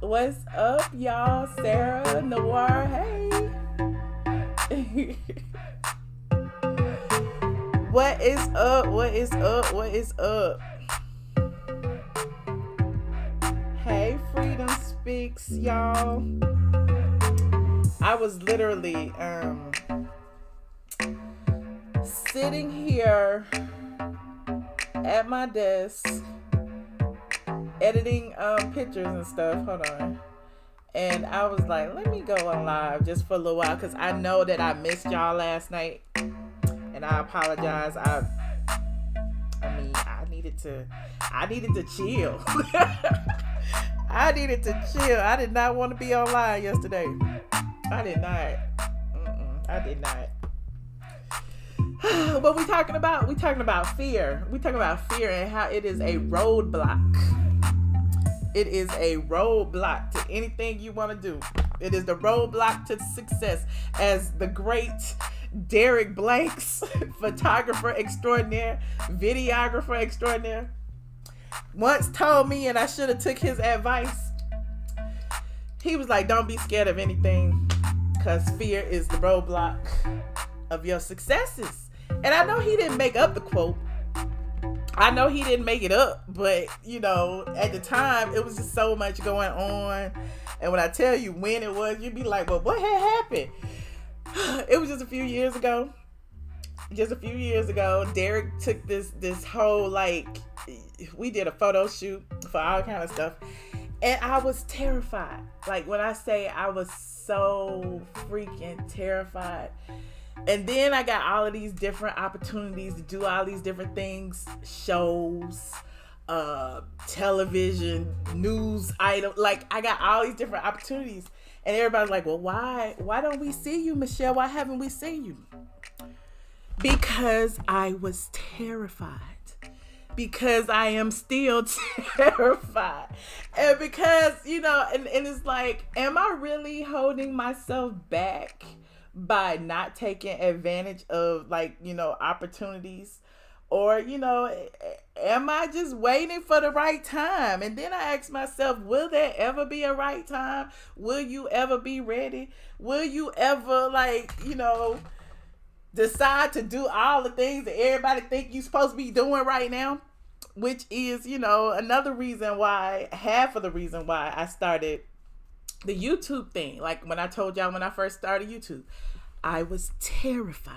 What's up, y'all? Sarah, Noir, hey. What is up? What is up? What is up? Hey, Freedom Speaks, y'all. I was literally sitting here at my desk editing pictures and stuff. Hold on. And I was like, let me go on live just for a little while because I know that I missed y'all last night. And I apologize. I needed to chill. I needed to chill. I did not want to be online yesterday. I did not. I did not. What we talking about? We talking about fear. We talking about fear and how it is a roadblock. It is a roadblock to anything you want to do. It is the roadblock to success, as the great Derek Blanks, photographer extraordinaire, videographer extraordinaire, once told me, and I should have took his advice. He was like, don't be scared of anything because fear is the roadblock of your successes. And I know he didn't make up the quote. I know he didn't make it up, but you know, at the time it was just so much going on. And when I tell you when it was, you'd be like, well, what had happened? It was just a few years ago. Derek took this whole, like, we did a photo shoot for all kind of stuff. And I was terrified. Like, when I say I was so freaking terrified. And then I got all of these different opportunities to do all these different things, shows, television, news items. Like, I got all these different opportunities. And everybody's like, well, why don't we see you, Michelle? Why haven't we seen you? Because I was terrified. Because I am still terrified. And because, you know, and it's like, am I really holding myself back by not taking advantage of, like, you know, opportunities? Or, you know, am I just waiting for the right time? And then I ask myself, will there ever be a right time? Will you ever be ready? Will you ever, like, you know, decide to do all the things that everybody think you're supposed to be doing right now? Which is, you know, another reason why, half of the reason why I started the YouTube thing. Like when I told y'all when I first started YouTube, I was terrified.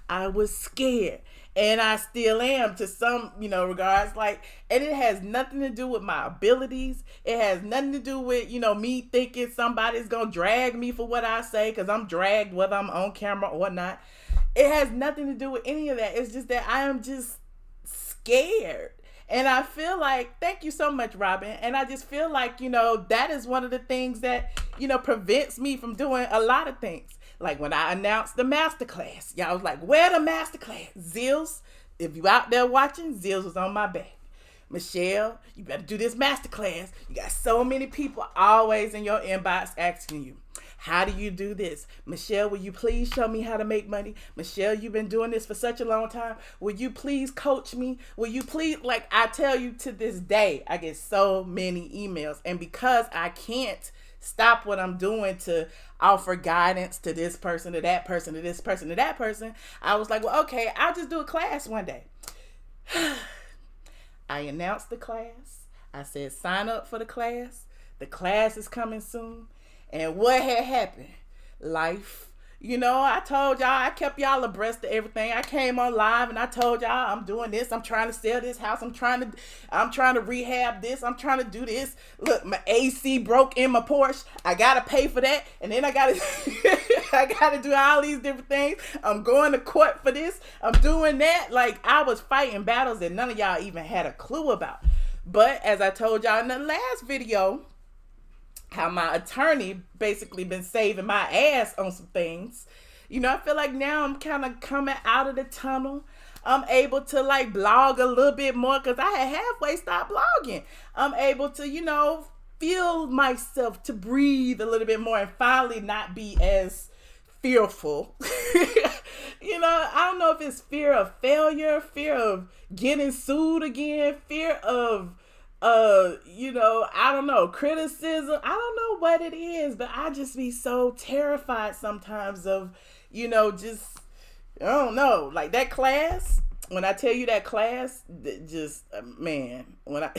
I was scared. And I still am to some, you know, regards. Like, and it has nothing to do with my abilities. It has nothing to do with, you know, me thinking somebody's going to drag me for what I say, because I'm dragged whether I'm on camera or not. It has nothing to do with any of that. It's just that I am just scared. And I feel like, thank you so much, Robin. And I just feel like, you know, that is one of the things that, you know, prevents me from doing a lot of things. Like when I announced the masterclass, y'all was like, where the masterclass? Zills, if you out there watching, Zills was on my back. Michelle, you better do this masterclass. You got so many people always in your inbox asking you, how do you do this? Michelle, will you please show me how to make money? Michelle, you've been doing this for such a long time. Will you please coach me? Will you please, like, I tell you, to this day, I get so many emails. And because I can't stop what I'm doing to offer guidance to this person, to that person, to this person, to that person, I was like, well, okay, I'll just do a class one day. I announced the class. I said, sign up for the class. The class is coming soon. And what had happened? Life. You know, I told y'all, I kept y'all abreast of everything. I came on live and I told y'all, I'm doing this. I'm trying to sell this house. I'm trying to rehab this. I'm trying to do this. Look, my AC broke in my Porsche. I got to pay for that. And then I got to do all these different things. I'm going to court for this. I'm doing that. Like, I was fighting battles that none of y'all even had a clue about. But as I told y'all in the last video, how my attorney basically been saving my ass on some things. You know, I feel like now I'm kind of coming out of the tunnel. I'm able to, like, blog a little bit more because I had halfway stopped blogging. I'm able to, you know, feel myself, to breathe a little bit more and finally not be as fearful. You know, I don't know if it's fear of failure, fear of getting sued again, fear of I don't know, criticism. I don't know what it is, but I just be so terrified sometimes of, just, I don't know, like that class. When I tell you that class, just man, when I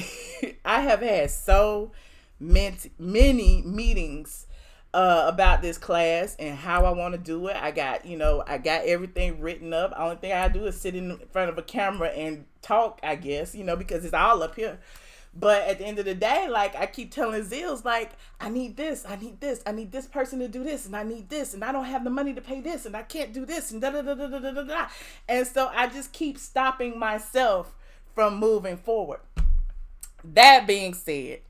I have had so many meetings about this class and how I want to do it. I got everything written up. Only thing I do is sit in front of a camera and talk, I guess, because it's all up here. But at the end of the day, like I keep telling Zills, like, I need this, I need this, I need this person to do this, and I need this, and I don't have the money to pay this, and I can't do this, and da da da da da da da. And so I just keep stopping myself from moving forward. That being said,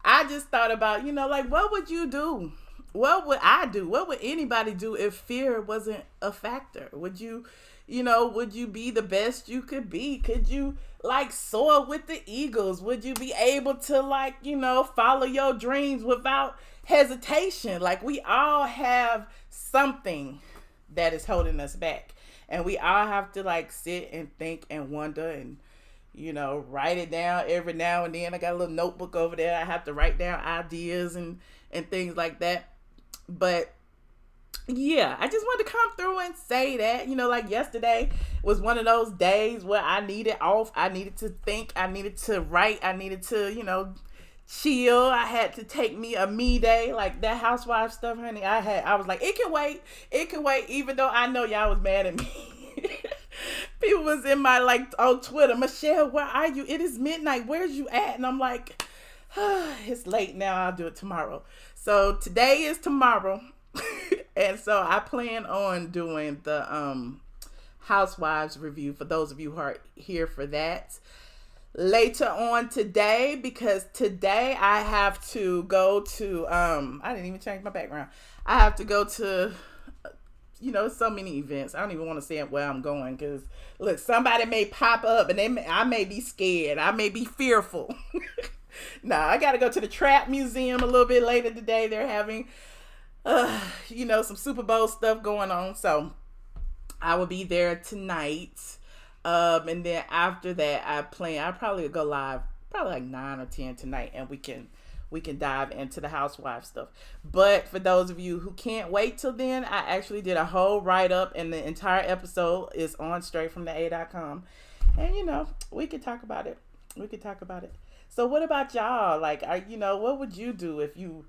I just thought about, like, what would you do? What would I do? What would anybody do if fear wasn't a factor? Would you be the best you could be? Could you like soar with the eagles? Would you be able to follow your dreams without hesitation? Like, we all have something that is holding us back. And we all have to like sit and think and wonder and write it down every now and then. I got a little notebook over there. I have to write down ideas and things like that. But yeah, I just wanted to come through and say that, like yesterday was one of those days where I needed off. I needed to think. I needed to write. I needed to, chill. I had to take me a me day, like that housewife stuff, honey. I was like, it can wait. It can wait, even though I know y'all was mad at me. People was in my, on Twitter, Michelle, where are you? It is midnight. Where's you at? And I'm like, it's late now. I'll do it tomorrow. So today is tomorrow. And so I plan on doing the Housewives review for those of you who are here for that later on today, because today I have to go to I didn't even change my background. I have to go to so many events. I don't even want to say where I'm going, because look, somebody may pop up and I may be scared. I may be fearful. Nah, I got to go to the Trap Museum a little bit later today. They're having some Super Bowl stuff going on, so I will be there tonight. And then after that, I'll probably go live probably like 9 or 10 tonight, and we can dive into the housewife stuff. But for those of you who can't wait till then, I actually did a whole write-up, and the entire episode is on straightfromtheA.com. And we could talk about it. So what about y'all? Like, what would you do if you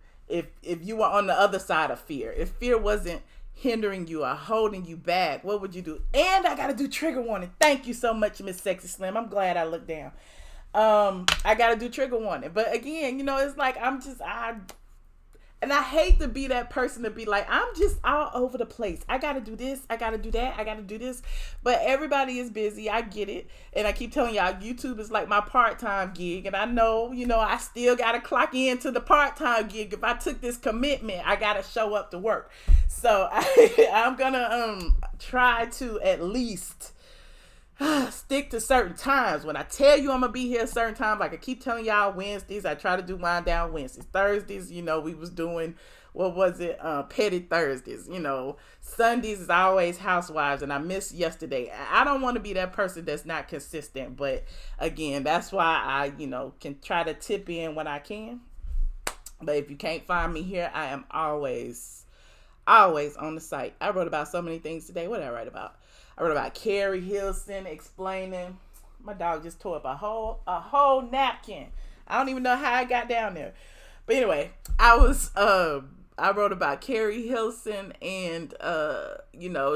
were on the other side of fear? If fear wasn't hindering you or holding you back, what would you do? And I gotta do trigger warning. Thank you so much, Miss Sexy Slim. I'm glad I looked down. I gotta do trigger warning. But again, it's like and I hate to be that person to be like, I'm just all over the place. I gotta do this, I gotta do that, I gotta do this. But everybody is busy. I get it. And I keep telling y'all, YouTube is like my part-time gig. And I know, I still gotta clock into the part-time gig. If I took this commitment, I gotta show up to work. So I'm gonna try to at least stick to certain times. When I tell you I'm gonna be here a certain time, like I keep telling y'all, Wednesdays I try to do wind down Wednesdays. Thursdays, we was doing, what was it, petty Thursdays. Sundays is always housewives, and I missed yesterday. I don't want to be that person that's not consistent, but again, that's why I can try to tip in when I can. But if you can't find me here, I am always on the site. I wrote about so many things today. What did I write about? I wrote about Carrie Hilson explaining. My dog just tore up a whole napkin. I don't even know how I got down there. But anyway, I wrote about Carrie Hilson, and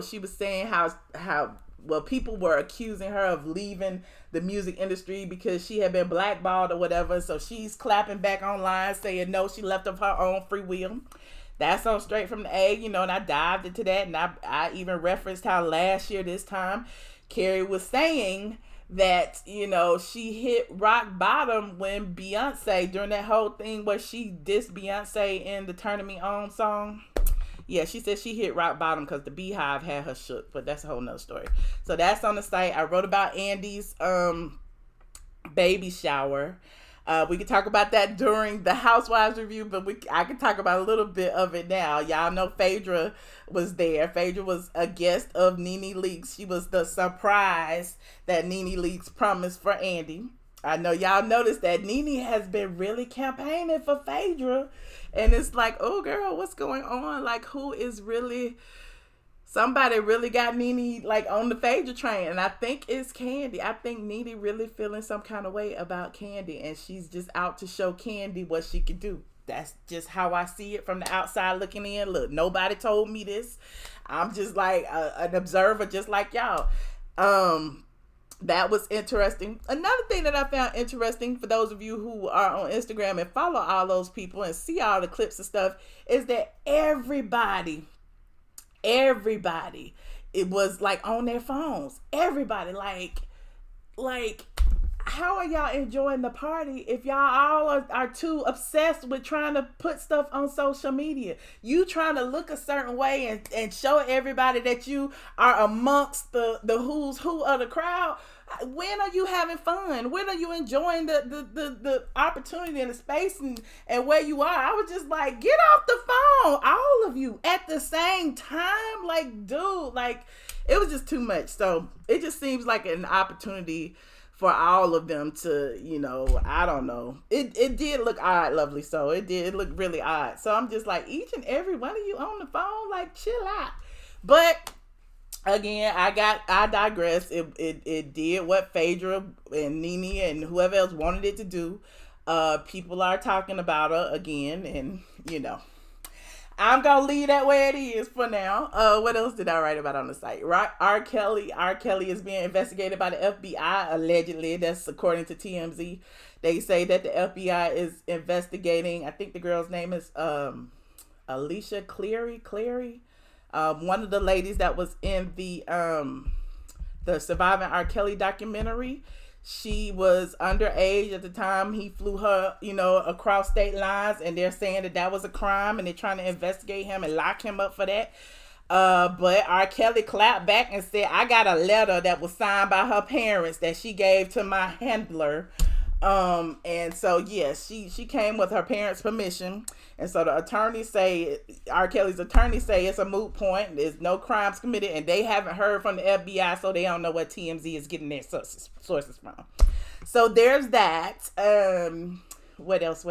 she was saying how people were accusing her of leaving the music industry because she had been blackballed or whatever. So she's clapping back online saying no, she left of her own free will. That's on Straight from the A, and I dived into that, and I even referenced how last year this time Carrie was saying that, she hit rock bottom when Beyonce, during that whole thing where she dissed Beyonce in the Turning Me On song. Yeah, she said she hit rock bottom because the Beehive had her shook, but that's a whole nother story. So that's on the site. I wrote about Andy's baby shower. We could talk about that during the Housewives review, but I can talk about a little bit of it now. Y'all know Phaedra was there. Phaedra was a guest of Nene Leakes. She was the surprise that Nene Leakes promised for Andy. I know y'all noticed that Nene has been really campaigning for Phaedra. And it's like, oh, girl, what's going on? Like, who is really... Somebody really got Nene, like, on the Phaedra train. And I think it's Candy. I think Nene really feeling some kind of way about Candy. And she's just out to show Candy what she can do. That's just how I see it from the outside looking in. Look, nobody told me this. I'm just like an observer just like y'all. That was interesting. Another thing that I found interesting, for those of you who are on Instagram and follow all those people and see all the clips and stuff, is that everybody, it was like on their phones. Everybody, like, how are y'all enjoying the party if y'all all are too obsessed with trying to put stuff on social media? You trying to look a certain way and show everybody that you are amongst the who's who of the crowd. When are you having fun? When are you enjoying the opportunity and the space and where you are? I was just like, get off the phone, all of you at the same time. Like, dude, like, it was just too much. So it just seems like an opportunity for all of them to, you know, I don't know. It did look odd, Lovely. So it did look really odd. So I'm just like, each and every one of you on the phone, like, chill out. But again, I digress. It did what Phaedra and Nene and whoever else wanted it to do. People are talking about her again, and you know, I'm gonna leave that where it is for now. What else did I write about on the site? R. Kelly is being investigated by the FBI, allegedly. That's according to TMZ. They say that the FBI is investigating. I think the girl's name is Alicia Cleary. One of the ladies that was in the Surviving R. Kelly documentary. She was underage at the time he flew her, you know, across state lines, and they're saying that was a crime, and they're trying to investigate him and lock him up for that. But R. Kelly clapped back and said, I got a letter that was signed by her parents that she gave to my handler. And so, yes, she came with her parents' permission. And so the attorneys say, R. Kelly's attorneys say it's a moot point. There's no crimes committed, and they haven't heard from the FBI, so they don't know what TMZ is getting their sources from. So there's that. What else?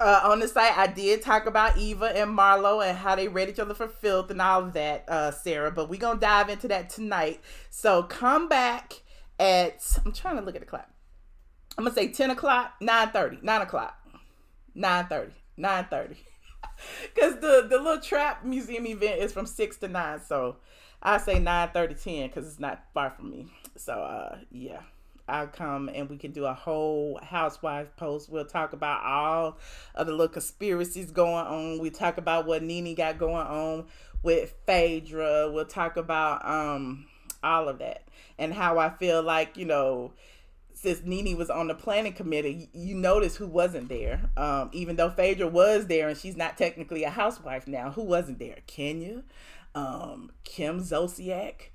On the site, I did talk about Eva and Marlo and how they read each other for filth and all of that, Sarah. But we're going to dive into that tonight. So come back at, I'm trying to look at the clock. I'm going to say 10 o'clock, 9:30, 9 o'clock, 9:30. Because the little trap museum event is from 6 to 9. So I say 9:30, 10 because it's not far from me. So, yeah. I'll come and we can do a whole housewife post. We'll talk about all of the little conspiracies going on. We talk about what Nene got going on with Phaedra. We'll talk about all of that and how I feel like, you know, since Nene was on the planning committee, you notice who wasn't there. Even though Phaedra was there and she's not technically a housewife now, who wasn't there? Kenya, Kim Zolciak,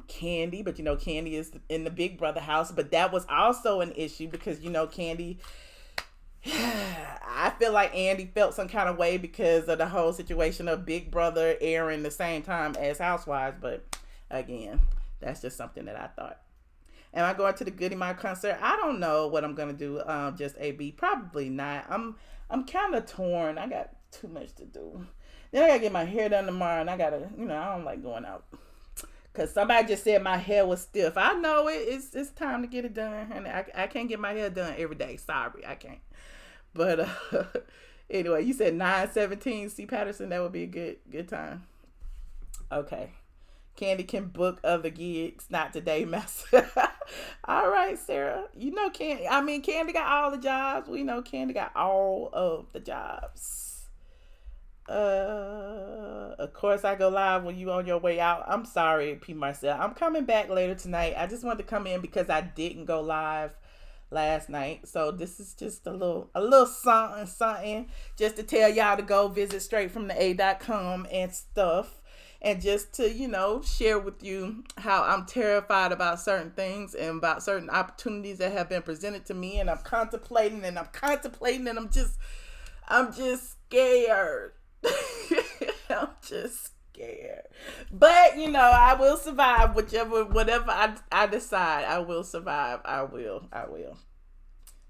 Candy, but you know, Candy is in the Big Brother house, but that was also an issue because, you know, Candy, I feel like Andy felt some kind of way because of the whole situation of Big Brother airing the same time as Housewives, but again, that's just something that I thought. Am I going to the Goody Mob concert? I don't know what I'm gonna do. Just AB, probably not. I'm kind of torn. I got too much to do. Then I gotta get my hair done tomorrow, and I gotta, you know, I don't like going out. Cause somebody just said my hair was stiff. I know it's time to get it done, and I can't get my hair done every day. Sorry, I can't. But anyway, you said 9:17. C. Patterson, that would be a good time. Okay. Candy can book other gigs, not today, Master. All right, Sarah. You know Candy. I mean, Candy got all the jobs. We know Candy got all of the jobs. Of course, I go live when you on your way out. I'm sorry, P. Marcel. I'm coming back later tonight. I just wanted to come in because I didn't go live last night. So this is just a little something just to tell y'all to go visit straightfromtheA.com and stuff. And just to, you know, share with you how I'm terrified about certain things and about certain opportunities that have been presented to me. And I'm contemplating and I'm just scared. I'm just scared. But you know, I will survive whatever I decide. I will survive. I will.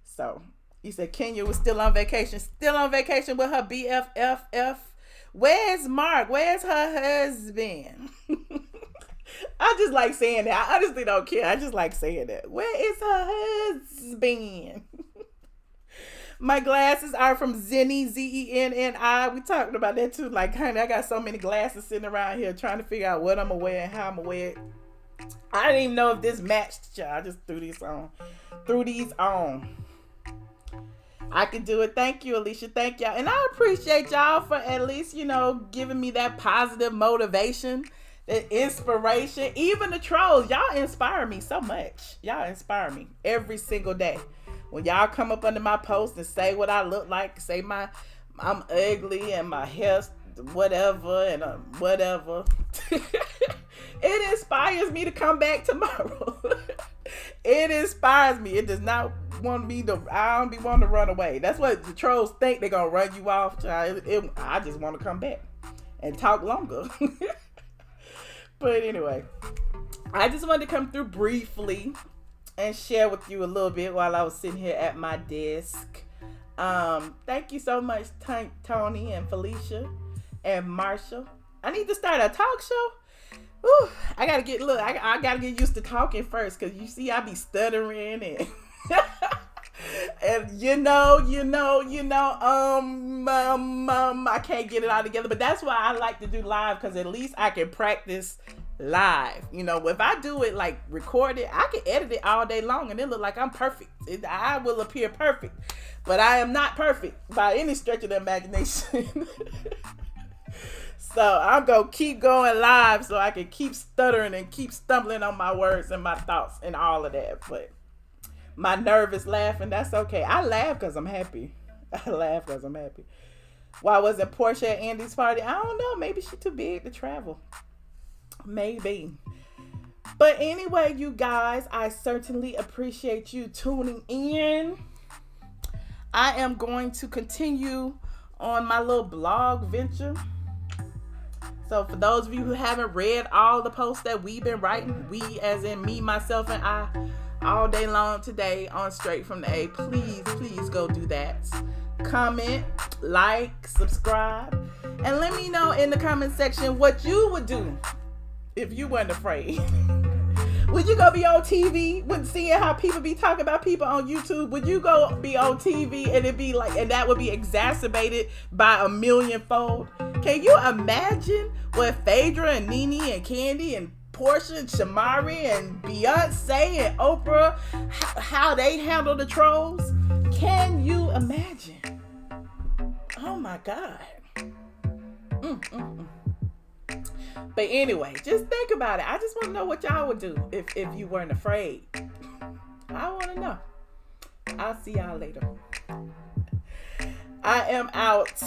So you said Kenya was still on vacation. Still on vacation with her BFFF. Where's Mark? Where's her husband? I just like saying that. I honestly don't care. I just like saying that. Where is her husband? My glasses are from Zenni, Zenni. We talked about that too. Like, honey, I got so many glasses sitting around here trying to figure out what I'm going to wear and how I'm going to wear it. I didn't even know if this matched, y'all. I just threw these on. I can do it. Thank you, Alicia. Thank y'all. And I appreciate y'all for at least, you know, giving me that positive motivation, the inspiration. Even the trolls, y'all inspire me so much. Y'all inspire me every single day. When y'all come up under my post and say what I look like, say I'm ugly and my hair whatever and whatever, it inspires me to come back tomorrow. It inspires me. It does not want me to. I don't be wanting to run away. That's what the trolls think. They're gonna run you off. I just want to come back and talk longer. But anyway, I just wanted to come through briefly and share with you a little bit while I was sitting here at my desk. Thank you so much, Tony and Felicia and Marshall. I need to start a talk show. Ooh, I gotta get I gotta get used to talking first, cause you see I be stuttering and and I can't get it all together. But that's why I like to do live, cause at least I can practice live. You know, if I do it like record it, I can edit it all day long and it look like I'm perfect. I will appear perfect, but I am not perfect by any stretch of the imagination. So I'm going to keep going live so I can keep stuttering and keep stumbling on my words and my thoughts and all of that. But my nervous laughing, that's okay. I laugh because I'm happy. Why wasn't Portia at Andy's party? I don't know. Maybe she's too big to travel. Maybe. But anyway, you guys, I certainly appreciate you tuning in. I am going to continue on my little blog venture. So for those of you who haven't read all the posts that we've been writing, we as in me, myself, and I, all day long today on Straight from the A, please go do that. Comment, like, subscribe, and let me know in the comment section what you would do if you weren't afraid. Would you go be on TV when seeing how people be talking about people on YouTube? Would you go be on TV and it be like, and that would be exacerbated by 1,000,000-fold? Can you imagine what Phaedra and Nene and Candy and Portia and Shamari and Beyonce and Oprah, how they handle the trolls? Can you imagine? Oh my God. But anyway, just think about it. I just want to know what y'all would do if you weren't afraid. I want to know. I'll see y'all later. I am out.